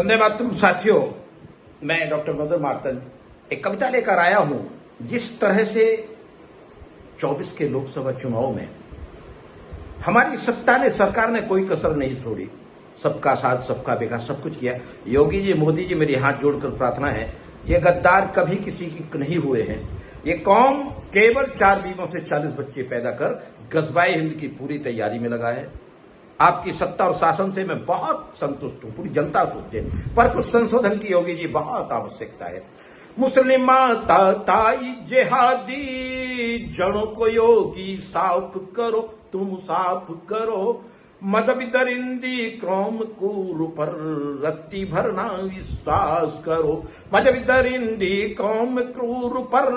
वंदे मातरम साथियों, मैं डॉक्टर मधुर मार्तन एक कविता लेकर आया हूं। जिस तरह से 24 के लोकसभा चुनाव में हमारी सत्ता ने, सरकार ने कोई कसर नहीं छोड़ी, सबका साथ सबका विकास सब कुछ किया। योगी जी, मोदी जी, मेरी हाथ जोड़कर प्रार्थना है, ये गद्दार कभी किसी की नहीं हुए हैं। ये कौम केवल 4 बीमों से 40 बच्चे पैदा कर गजबाए हिंद की पूरी तैयारी में लगा है। आपकी सत्ता और शासन से मैं बहुत संतुष्ट हूं, पूरी जनता खुश है, पर कुछ संशोधन की योगी जी बहुत आवश्यकता है। मुस्लिमा ताई जिहादी जड़ों को योगी साफ करो, तुम साफ करो। मजहबी दरिंदी क्रोम कूर पर रत्ती भरना विश्वास करो। मजहबी दरिंदी कौम क्रूर पर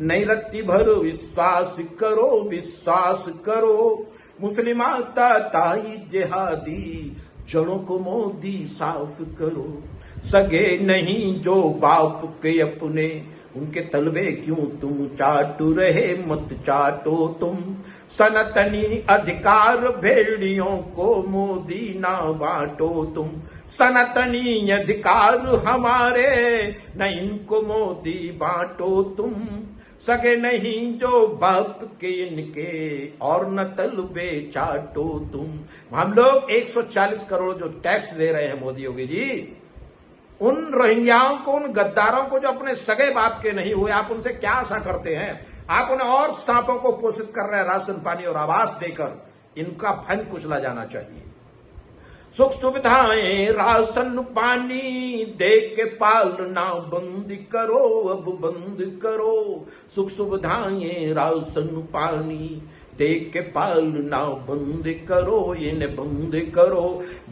नहीं रत्ती भर विश्वास करो, विश्वास करो। मुस्लिमा ताई जिहादी जड़ों को मोदी साफ करो। सगे नहीं जो बाप के अपने, उनके तलबे क्यों तुम चाटू रहे, मत चाटो तुम। सनातनी अधिकार भेड़ियों को मोदी ना बांटो तुम। सनातनी अधिकार हमारे, न इनको मोदी बांटो तुम। सगे नहीं जो बाप के इनके, और न तलबे चाटो तुम। हम लोग 140 करोड़ जो टैक्स दे रहे हैं मोदी योगी जी, उन रोहिंग्याओं को, उन गद्दारों को जो अपने सगे बाप के नहीं हुए, आप उनसे क्या आशा करते हैं? आप उन्हें और सांपों को पोषित कर रहे हैं राशन पानी और आवास देकर। इनका फन कुचला जाना चाहिए। सुख सुविधाएं राशन पानी दे के पालना बंद करो, अब बंद करो। सुख सुविधाएं राशन पानी दे के पालना बंद करो, इन्हें बंद करो।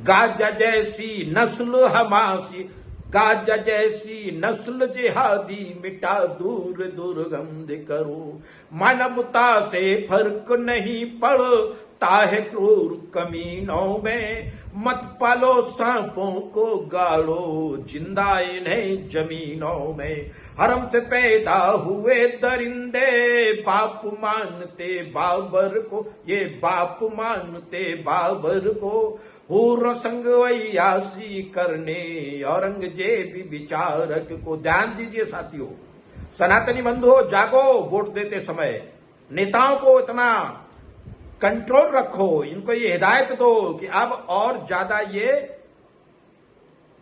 गाजा जैसी नस्ल हमासी, गाजा जैसी नस्ल जिहादी मिटा दूर दुर्गंध करो। मानवता से फर्क नहीं पड़ता है क्रूर कमीनों में। मत पालो सांपों को, गाड़ो जिंदा इन्हें जमीनों में। हरम से पैदा हुए दरिंदे बाप मानते बाबर को, ये बाप मानते बाबर को। हूर संग वैयासी करने औरंगजेब विचारक को। ध्यान दीजिए साथियों, सनातनी बंधुओं, जागो। वोट देते समय नेताओं को इतना कंट्रोल रखो, इनको ये हिदायत दो कि अब और ज्यादा ये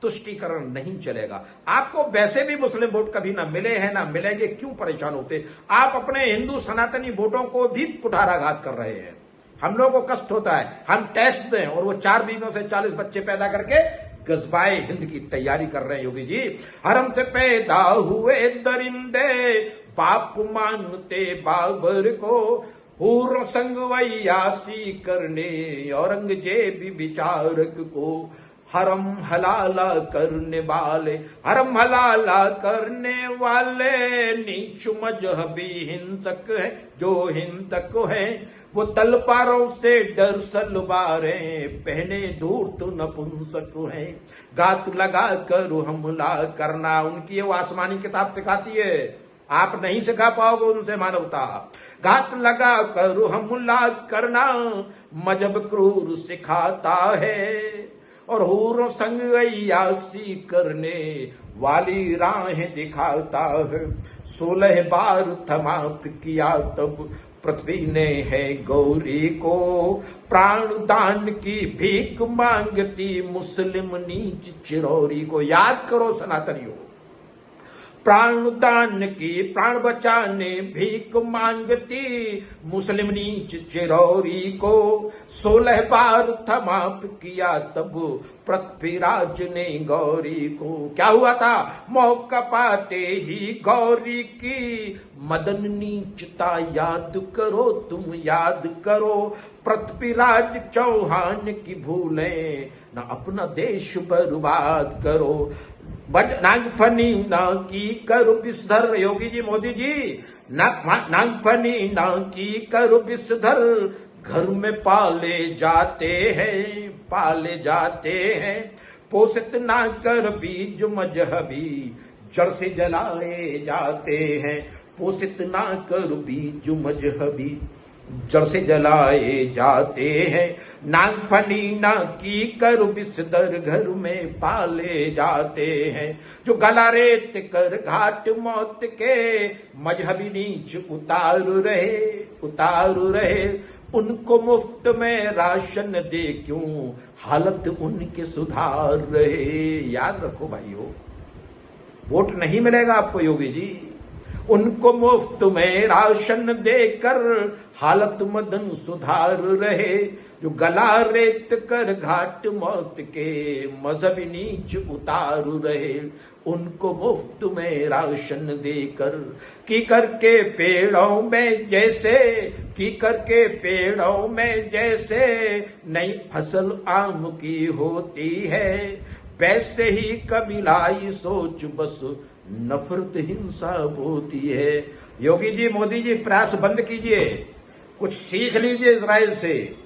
तुष्टीकरण नहीं चलेगा। आपको वैसे भी मुस्लिम वोट कभी ना मिले हैं ना मिलेंगे, क्यों परेशान होते? आप अपने हिंदू सनातनी वोटों को भी कुठाराघात कर रहे हैं। हम लोगों को कष्ट होता है, हम टैक्स दें और वो 4 बीमों से 40 बच्चे पैदा करके गजबाए हिंद की तैयारी कर रहे हैं योगी जी। हरम से पैदा हुए दरिंदे बाप मानते बाबर को। हूर संग वैयासी करने औरंगजेब विचारक को। हरम हलाला करने वाले, हरम हलाला करने वाले नीच मजहबी हिंसक है, जो हिंसक है। वो तलवारों से डर सलवारें पहने धूर्त नपुंसक है। गात लगा कर हमला करना, उनकी वो आसमानी किताब सिखाती है, आप नहीं सिखा पाओगे उनसे मानवता। घात लगा कर हमला करना मजहब क्रूर सिखाता है, और हूरों संग अय्यासी करने वाली राहें दिखाता है। 16 बार थमाप किया तब पृथ्वी ने है गौरी को। प्राण दान की भीख मांगती मुस्लिम नीच चिरौरी को। याद करो सनातनियों, प्राण दान की, प्राण बचाने भीख मांगती मुस्लिम नीच चिरौरी को। 16 बार थमाप किया तब पृथ्वीराज ने गौरी को। क्या हुआ था? मौका पाते ही गौरी की मदन नीचता याद करो, तुम याद करो। पृथ्वीराज चौहान की भूलें न अपना देश बर्बाद करो। नागफनी ना की करो विषधर, योगी जी, मोदी जी, नागफनी ना की करो विषधर। घर में पाले जाते हैं, पाले जाते हैं। पोषित ना कर बीज मजहबी, जड़ से जलाए जाते हैं। पोषित ना कर बीज मजहबी, जड़ से जलाए जाते हैं। नागफनी ना की कर बिस्तर घर में पाले जाते हैं। जो गला रेत कर घाट मौत के मजहबी नीच उतार रहे उनको मुफ्त में राशन दे क्यों हालत उनके सुधार रहे। याद रखो भाइयों, वोट नहीं मिलेगा आपको योगी जी, उनको मुफ्त में राशन देकर हालत मदन सुधार रहे। जो गला रेत कर घाट मौत के मजहबी नीच उतार रहे उनको मुफ्त में राशन देकर की करके पेड़ों में जैसे नई फसल आम की होती है वैसे ही कबीलाई सोच बस नफरत हिंसा होती है। योगी जी, मोदी जी, प्रयास बंद कीजिए, कुछ सीख लीजिए इजराइल से,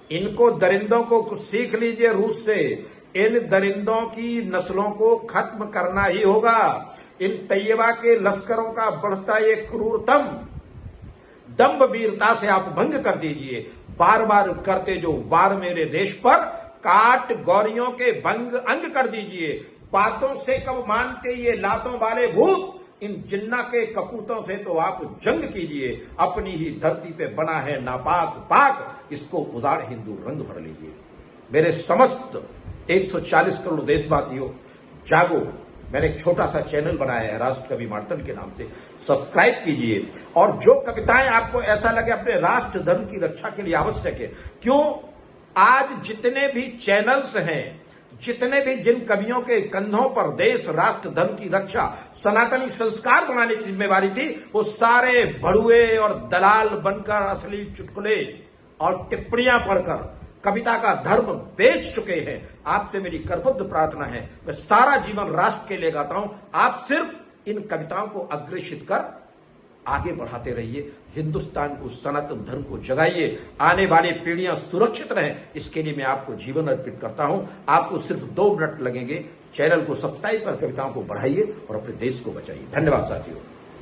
इनको दरिंदों को कुछ सीख लीजिए रूस से। इन दरिंदों की नस्लों को खत्म करना ही होगा। इन तैयबा के लश्करों का बढ़ता ये क्रूरतम दम्भ वीरता से आप भंग कर दीजिए। बार बार करते जो वार मेरे देश पर काट गौरियों के भंग अंग कर दीजिए। बातों से कब मानते ये लातों वाले भूत, इन जिन्ना के कपूतों से तो आप जंग कीजिए। अपनी ही धरती पे बना है नापाक पाक, इसको उदार हिंदू रंग भर लीजिए। मेरे समस्त 140 करोड़ देशवासियों, जागो। मैंने एक छोटा सा चैनल बनाया है राष्ट्र कवि मार्तन के नाम से, सब्सक्राइब कीजिए। और जो कविताएं आपको ऐसा लगे अपने राष्ट्र धर्म की रक्षा के लिए आवश्यक है, क्यों आज जितने भी चैनल्स हैं, जितने भी जिन कवियों के कंधों पर देश राष्ट्र धर्म की रक्षा सनातनी संस्कार बनाने की जिम्मेवारी थी, वो सारे भड़ुए और दलाल बनकर असली चुटकुले और टिप्पणियां पढ़कर कविता का धर्म बेच चुके हैं। आपसे मेरी करबद्ध प्रार्थना है, मैं सारा जीवन राष्ट्र के लिए गाता हूं, आप सिर्फ इन कविताओं को अग्रेषित कर आगे बढ़ाते रहिए। हिंदुस्तान को, सनातन धर्म को जगाइए, आने वाली पीढ़ियां सुरक्षित रहें, इसके लिए मैं आपको जीवन अर्पित करता हूं। आपको सिर्फ 2 मिनट लगेंगे। चैनल को सब्सक्राइब कर कविताओं को बढ़ाइए और अपने देश को बचाइए। धन्यवाद साथियों।